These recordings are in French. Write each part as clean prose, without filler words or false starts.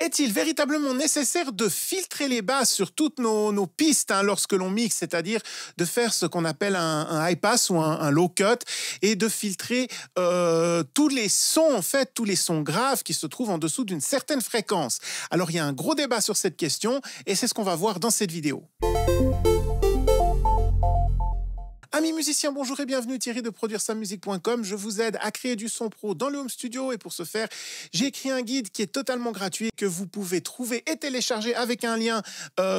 Est-il véritablement nécessaire de filtrer les basses sur toutes nos pistes lorsque l'on mixe, c'est-à-dire de faire ce qu'on appelle un high pass ou un low cut et de filtrer tous les sons, en fait, tous les sons graves qui se trouvent en dessous d'une certaine fréquence? Alors, il y a un gros débat sur cette question et c'est ce qu'on va voir dans cette vidéo. Amis musiciens, bonjour et bienvenue, Thierry de ProduireSaMusique.com. Je vous aide à créer du son pro dans le home studio et pour ce faire, j'ai écrit un guide qui est totalement gratuit que vous pouvez trouver et télécharger avec un lien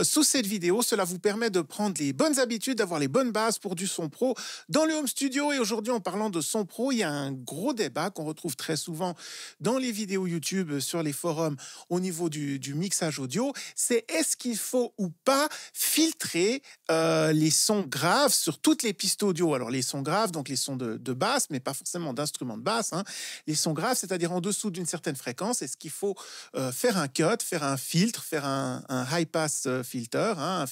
sous cette vidéo. Cela vous permet de prendre les bonnes habitudes, d'avoir les bonnes bases pour du son pro dans le home studio. Et aujourd'hui, en parlant de son pro, il y a un gros débat qu'on retrouve très souvent dans les vidéos YouTube, sur les forums au niveau du mixage audio. C'est est-ce qu'il faut ou pas filtrer les sons graves sur toutes les pistes audio. Alors les sons graves, donc les sons de basse, mais pas forcément d'instruments de basse. Les sons graves, c'est-à-dire en dessous d'une certaine fréquence. Est-ce qu'il faut faire un cut, faire un filtre, faire un high pass filter, un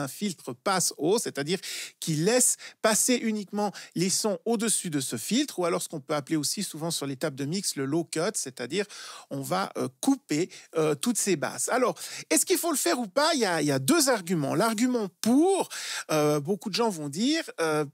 filtre passe haut, c'est-à-dire qui laisse passer uniquement les sons au-dessus de ce filtre, ou alors ce qu'on peut appeler aussi souvent sur les tables de mix le low cut, c'est-à-dire on va couper toutes ces basses. Alors, est-ce qu'il faut le faire ou pas? Il y a deux arguments. L'argument pour, beaucoup de gens vont dire,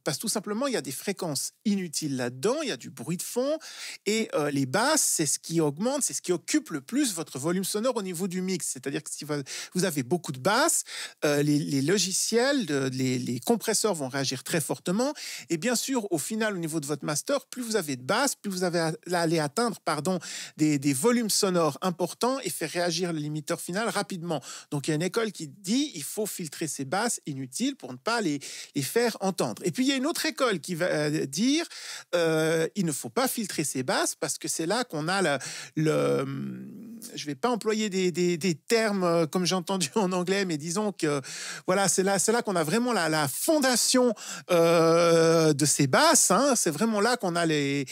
parce que tout simplement, il y a des fréquences inutiles là-dedans, il y a du bruit de fond, et les basses, c'est ce qui augmente, c'est ce qui occupe le plus votre volume sonore au niveau du mix. C'est-à-dire que si vous avez beaucoup de basses, les logiciels, les compresseurs vont réagir très fortement, et bien sûr, au final, au niveau de votre master, plus vous avez de basses, plus vous allez atteindre des volumes sonores importants et faire réagir le limiteur final rapidement. Donc, il y a une école qui dit il faut filtrer ces basses inutiles pour ne pas les faire entendre. Et puis, il y a une autre école qui va dire il ne faut pas filtrer ces basses parce que c'est là qu'on a je ne vais pas employer des termes comme j'ai entendu en anglais, mais disons que voilà, c'est là qu'on a vraiment la fondation de ces basses. C'est vraiment là qu'on a les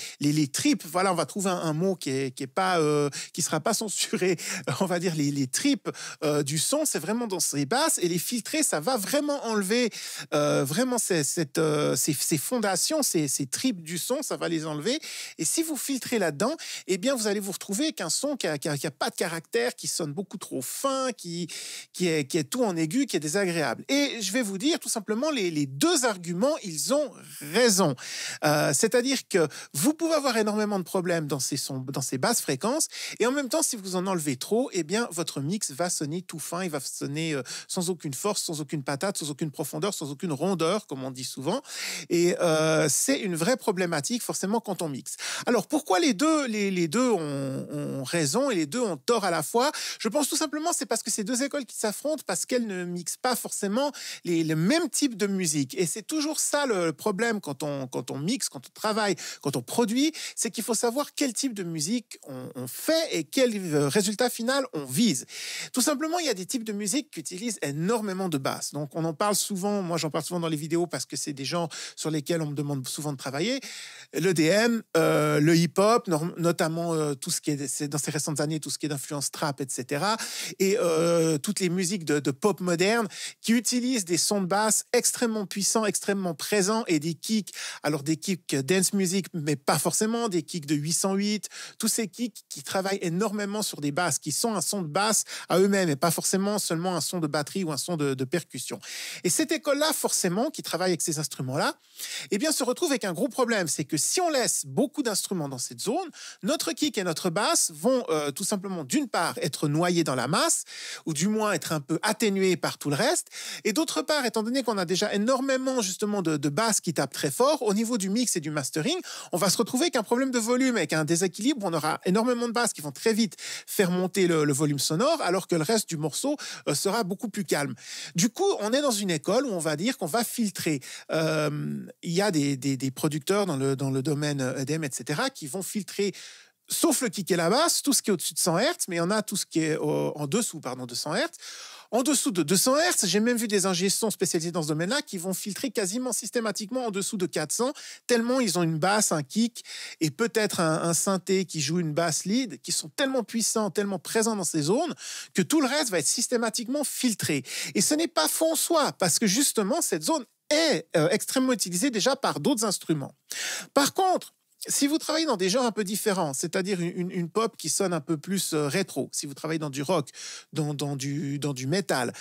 tripes. Voilà, on va trouver un mot qui sera pas censuré. On va dire les tripes du son, c'est vraiment dans ces basses, et les filtrer, ça va vraiment enlever vraiment ces fondations, ces tripes du son, ça va les enlever. Et si vous filtrez là-dedans, eh bien, vous allez vous retrouver avec un son qui a pas de caractère, qui sonne beaucoup trop fin, qui est tout en aigu, qui est désagréable. Et je vais vous dire, tout simplement, les deux arguments, ils ont raison. C'est-à-dire que vous pouvez avoir énormément de problèmes dans ces basses fréquences, et en même temps, si vous en enlevez trop, eh bien, votre mix va sonner tout fin, il va sonner sans aucune force, sans aucune patate, sans aucune profondeur, sans aucune rondeur, comme on dit souvent. Et c'est une vraie problématique, forcément, quand on mixe. Alors, pourquoi les deux ont raison et les deux ont tort à la fois? Je pense tout simplement c'est parce que ces deux écoles qui s'affrontent, parce qu'elles ne mixent pas forcément le même type de musique. Et c'est toujours ça le problème quand on mixe, quand on travaille, quand on produit, c'est qu'il faut savoir quel type de musique on fait et quel résultat final on vise. Tout simplement, il y a des types de musique qui utilisent énormément de basses. Donc, on en parle souvent, moi j'en parle souvent dans les vidéos parce que c'est des genres sur lesquels on me demande souvent de travailler. L'EDM, le hip-hop, notamment tout ce qui est dans ces récentes années, tout ce qui est d'influence trap, etc. Et toutes les musiques de pop moderne qui utilisent des sons de basse extrêmement puissants, extrêmement présents, et des kicks. Alors des kicks dance music, mais pas forcément, des kicks de 808, tous ces kicks qui travaillent énormément sur des basses, qui sont un son de basse à eux-mêmes et pas forcément seulement un son de batterie ou un son de percussion. Et cette école-là, forcément, qui travaille avec ces instruments-là, eh bien, se retrouve avec un gros problème. C'est que si on laisse beaucoup d'instruments dans cette zone, notre kick et notre basse vont tout simplement, d'une part, être noyés dans la masse, ou du moins être un peu atténués par tout le reste. Et d'autre part, étant donné qu'on a déjà énormément, justement, de basses qui tapent très fort, au niveau du mix et du mastering, on va se retrouver avec un problème de volume, avec un déséquilibre où on aura énormément de basses qui vont très vite faire monter le volume sonore, alors que le reste du morceau sera beaucoup plus calme. Du coup, on est dans une école où on va dire qu'on va filtrer. Il y a des producteurs dans le domaine EDM, etc., qui vont filtrer, sauf le kick et la basse, tout ce qui est au-dessus de 100 Hz, mais il y en a tout ce qui est en dessous, de 100 Hz. En dessous de 200 Hz, j'ai même vu des ingé sons spécialisés dans ce domaine-là qui vont filtrer quasiment systématiquement en dessous de 400, tellement ils ont une basse, un kick et peut-être un synthé qui joue une basse lead, qui sont tellement puissants, tellement présents dans ces zones que tout le reste va être systématiquement filtré. Et ce n'est pas faux en soi, parce que justement, cette zone est extrêmement utilisée déjà par d'autres instruments. Par contre, Si vous travaillez dans des genres un peu différents, c'est-à-dire une pop qui sonne un peu plus rétro, si vous travaillez dans du rock, dans du métal,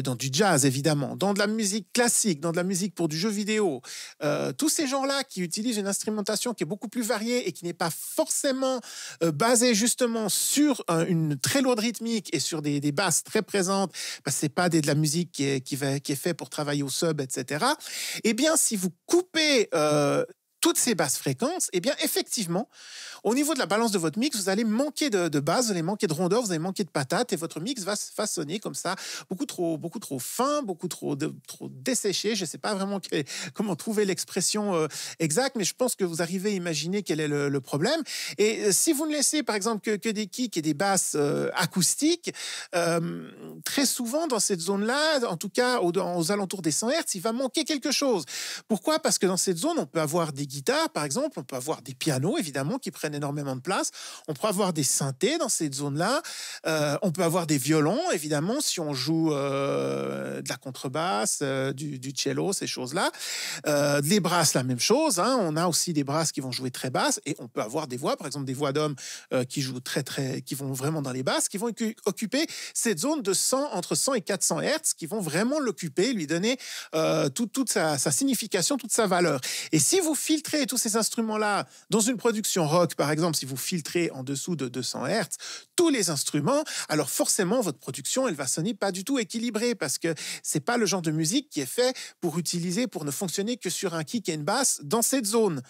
dans du jazz évidemment, dans de la musique classique, dans de la musique pour du jeu vidéo, tous ces genres-là qui utilisent une instrumentation qui est beaucoup plus variée et qui n'est pas forcément basée justement sur une très lourde rythmique et sur des basses très présentes, parce que c'est pas de la musique qui est fait pour travailler au sub, etc. Eh bien, si vous coupez toutes ces basses fréquences, eh bien, effectivement, au niveau de la balance de votre mix, vous allez manquer de base, vous allez manquer de rondeur, vous allez manquer de patates et votre mix va sonner comme ça, beaucoup trop fin, trop desséché. Je ne sais pas vraiment comment trouver l'expression exacte, mais je pense que vous arrivez à imaginer quel est le problème. Et si vous ne laissez, par exemple, que des kicks et des basses acoustiques, très souvent dans cette zone-là, en tout cas aux alentours des 100 Hz, il va manquer quelque chose. Pourquoi? Parce que dans cette zone, on peut avoir des guitares, par exemple, on peut avoir des pianos, évidemment, qui prennent énormément de place, on peut avoir des synthés dans cette zone-là, on peut avoir des violons, évidemment, si on joue de la contrebasse, du cello, ces choses-là. Les brasses, la même chose, hein, on a aussi des brasses qui vont jouer très basses, et on peut avoir des voix, par exemple des voix d'hommes qui jouent qui vont vraiment dans les basses, qui vont occuper cette zone de 100, entre 100 et 400 Hz, qui vont vraiment l'occuper, lui donner toute sa signification, toute sa valeur. Et si vous filtrez tous ces instruments-là dans une production rock, par exemple, si vous filtrez en dessous de 200 Hz, tous les instruments, alors forcément, votre production, elle va sonner pas du tout équilibrée parce que c'est pas le genre de musique qui est fait pour ne fonctionner que sur un kick et une basse dans cette zone.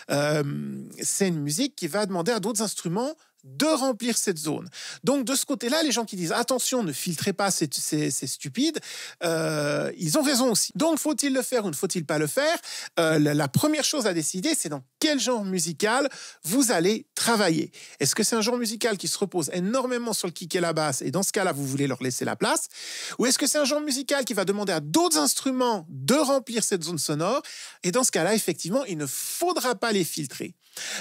C'est une musique qui va demander à d'autres instruments de remplir cette zone. Donc, de ce côté-là, les gens qui disent « Attention, ne filtrez pas, c'est stupide », ils ont raison aussi. Donc, faut-il le faire ou ne faut-il pas le faire? La première chose à décider, c'est dans quel genre musical vous allez travailler. Est-ce que c'est un genre musical qui se repose énormément sur le kick et la basse, et dans ce cas-là, vous voulez leur laisser la place? Ou est-ce que c'est un genre musical qui va demander à d'autres instruments de remplir cette zone sonore? Et dans ce cas-là, effectivement, il ne faudra pas les filtrer.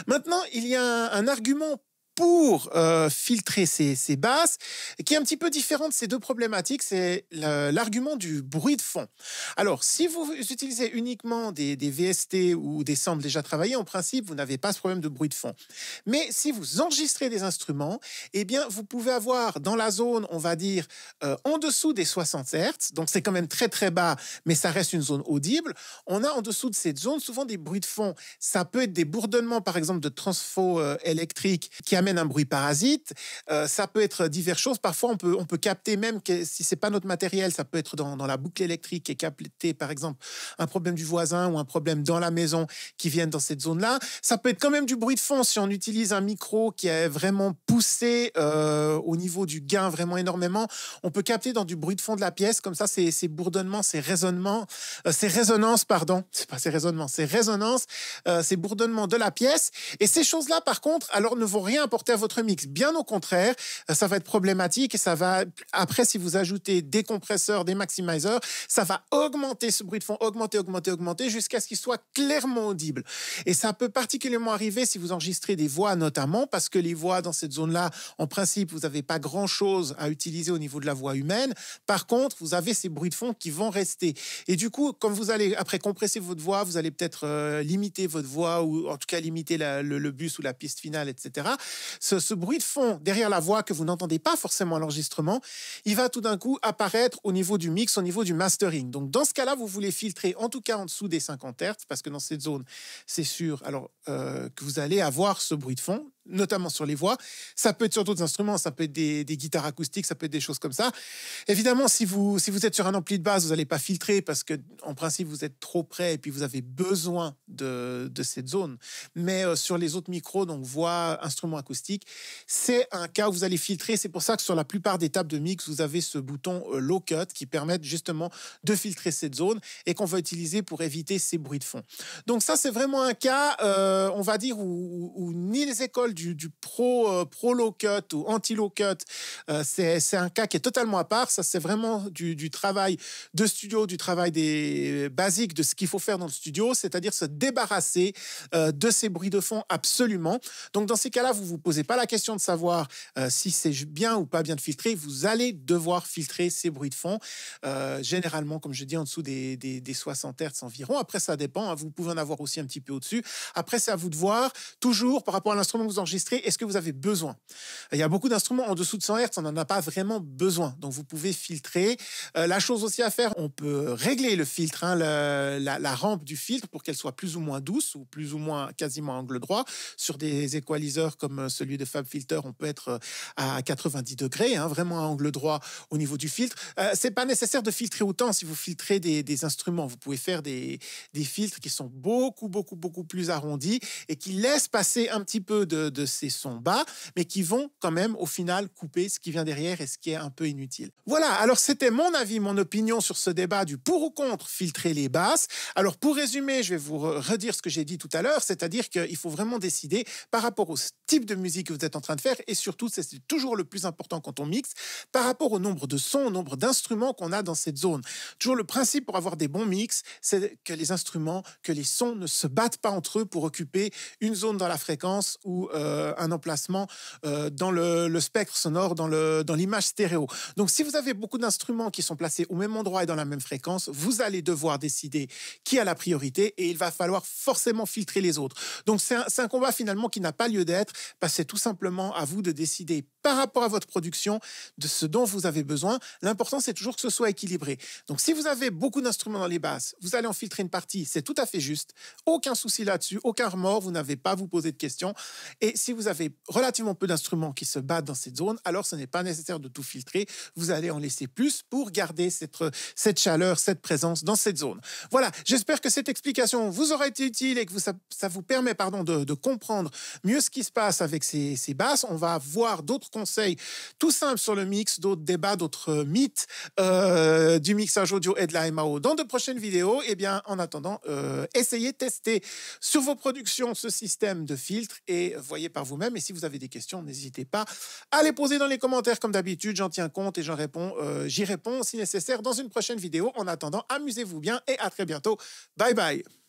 Maintenant, il y a un argument pour filtrer ces basses, qui est un petit peu différent de ces deux problématiques, c'est l'argument du bruit de fond. Alors, si vous utilisez uniquement des VST ou des samples déjà travaillés, en principe, vous n'avez pas ce problème de bruit de fond. Mais si vous enregistrez des instruments, eh bien, vous pouvez avoir dans la zone, on va dire, en dessous des 60 Hz, donc c'est quand même très très bas, mais ça reste une zone audible. On a en dessous de cette zone souvent des bruits de fond. Ça peut être des bourdonnements, par exemple, de transfo électrique qui amènent un bruit parasite. Ça peut être diverses choses. Parfois, on peut capter, même que si c'est pas notre matériel, ça peut être dans la boucle électrique et capter, par exemple, un problème du voisin ou un problème dans la maison qui viennent dans cette zone-là. Ça peut être quand même du bruit de fond si on utilise un micro qui est vraiment poussé au niveau du gain vraiment énormément. On peut capter dans du bruit de fond de la pièce, comme ça, ces bourdonnements, ces résonances, pardon. C'est pas ces résonnements, ces résonances, ces bourdonnements de la pièce. Et ces choses-là, par contre, alors ne vont rien apporter à votre mix. Bien au contraire, ça va être problématique et ça va, après, si vous ajoutez des compresseurs, des maximizers, ça va augmenter ce bruit de fond, augmenter jusqu'à ce qu'il soit clairement audible. Et ça peut particulièrement arriver si vous enregistrez des voix notamment, parce que les voix dans cette zone-là, en principe, vous n'avez pas grand-chose à utiliser au niveau de la voix humaine. Par contre, vous avez ces bruits de fond qui vont rester. Et du coup, comme vous allez après compresser votre voix, vous allez peut-être limiter votre voix ou en tout cas limiter le bus ou la piste finale, etc. Ce bruit de fond derrière la voix que vous n'entendez pas forcément à l'enregistrement, il va tout d'un coup apparaître au niveau du mix, au niveau du mastering. Donc, dans ce cas-là, vous voulez filtrer en tout cas en dessous des 50 Hz parce que dans cette zone, c'est sûr que vous allez avoir ce bruit de fond, notamment sur les voix. Ça peut être sur d'autres instruments, ça peut être des guitares acoustiques, ça peut être des choses comme ça. Évidemment, si vous êtes sur un ampli de basse, vous n'allez pas filtrer parce que en principe, vous êtes trop près et puis vous avez besoin de cette zone. Mais sur les autres micros, donc voix, instruments acoustiques, c'est un cas où vous allez filtrer. C'est pour ça que sur la plupart des tables de mix, vous avez ce bouton low cut qui permet justement de filtrer cette zone et qu'on va utiliser pour éviter ces bruits de fond. Donc ça, c'est vraiment un cas, on va dire, où ni les écoles du pro low cut ou anti low cut, c'est un cas qui est totalement à part. Ça, c'est vraiment du travail de studio, du travail des basiques de ce qu'il faut faire dans le studio, c'est-à-dire se débarrasser de ces bruits de fond absolument. Donc dans ces cas-là, vous posez pas la question de savoir si c'est bien ou pas bien de filtrer, vous allez devoir filtrer ces bruits de fond, généralement, comme je dis, en dessous des 60 Hz environ. Après, ça dépend, hein, vous pouvez en avoir aussi un petit peu au-dessus. Après, c'est à vous de voir, toujours par rapport à l'instrument que vous enregistrez, est-ce que vous avez besoin? Il y a beaucoup d'instruments en dessous de 100 Hz, on n'en a pas vraiment besoin, donc vous pouvez filtrer. La chose aussi à faire, on peut régler le filtre, hein, la rampe du filtre pour qu'elle soit plus ou moins douce ou plus ou moins quasiment angle droit. Sur des équaliseurs comme celui de FabFilter, on peut être à 90 degrés, hein, vraiment à angle droit au niveau du filtre. C'est pas nécessaire de filtrer autant si vous filtrez des instruments. Vous pouvez faire des filtres qui sont beaucoup plus arrondis et qui laissent passer un petit peu de ces sons bas, mais qui vont quand même au final couper ce qui vient derrière et ce qui est un peu inutile. Voilà, alors c'était mon avis, mon opinion sur ce débat du pour ou contre filtrer les basses. Alors pour résumer, je vais vous redire ce que j'ai dit tout à l'heure, c'est-à-dire qu'il faut vraiment décider par rapport au type de musique que vous êtes en train de faire et surtout, c'est toujours le plus important quand on mixe, par rapport au nombre de sons, au nombre d'instruments qu'on a dans cette zone. Toujours le principe pour avoir des bons mix, c'est que les instruments, que les sons ne se battent pas entre eux pour occuper une zone dans la fréquence ou un emplacement dans le spectre sonore, dans l'image stéréo. Donc si vous avez beaucoup d'instruments qui sont placés au même endroit et dans la même fréquence, vous allez devoir décider qui a la priorité et il va falloir forcément filtrer les autres. Donc c'est un combat finalement qui n'a pas lieu d'être, parce que c'est tout simplement à vous de décider par rapport à votre production de ce dont vous avez besoin. L'important, c'est toujours que ce soit équilibré. Donc si vous avez beaucoup d'instruments dans les basses, vous allez en filtrer une partie, c'est tout à fait juste. Aucun souci là-dessus, aucun remords, vous n'avez pas à vous poser de questions. Et si vous avez relativement peu d'instruments qui se battent dans cette zone, alors ce n'est pas nécessaire de tout filtrer. Vous allez en laisser plus pour garder cette chaleur, cette présence dans cette zone. Voilà, j'espère que cette explication vous aura été utile et que ça vous permet de comprendre mieux ce qui se passe avec ces basses. On va voir d'autres conseils tout simples sur le mix, d'autres débats, d'autres mythes du mixage audio et de la MAO dans de prochaines vidéos. Et bien, en attendant, essayez, testez sur vos productions ce système de filtre et voyez par vous-même. Et si vous avez des questions, n'hésitez pas à les poser dans les commentaires comme d'habitude. J'en tiens compte et j'y réponds si nécessaire dans une prochaine vidéo. En attendant, amusez-vous bien et à très bientôt. Bye bye.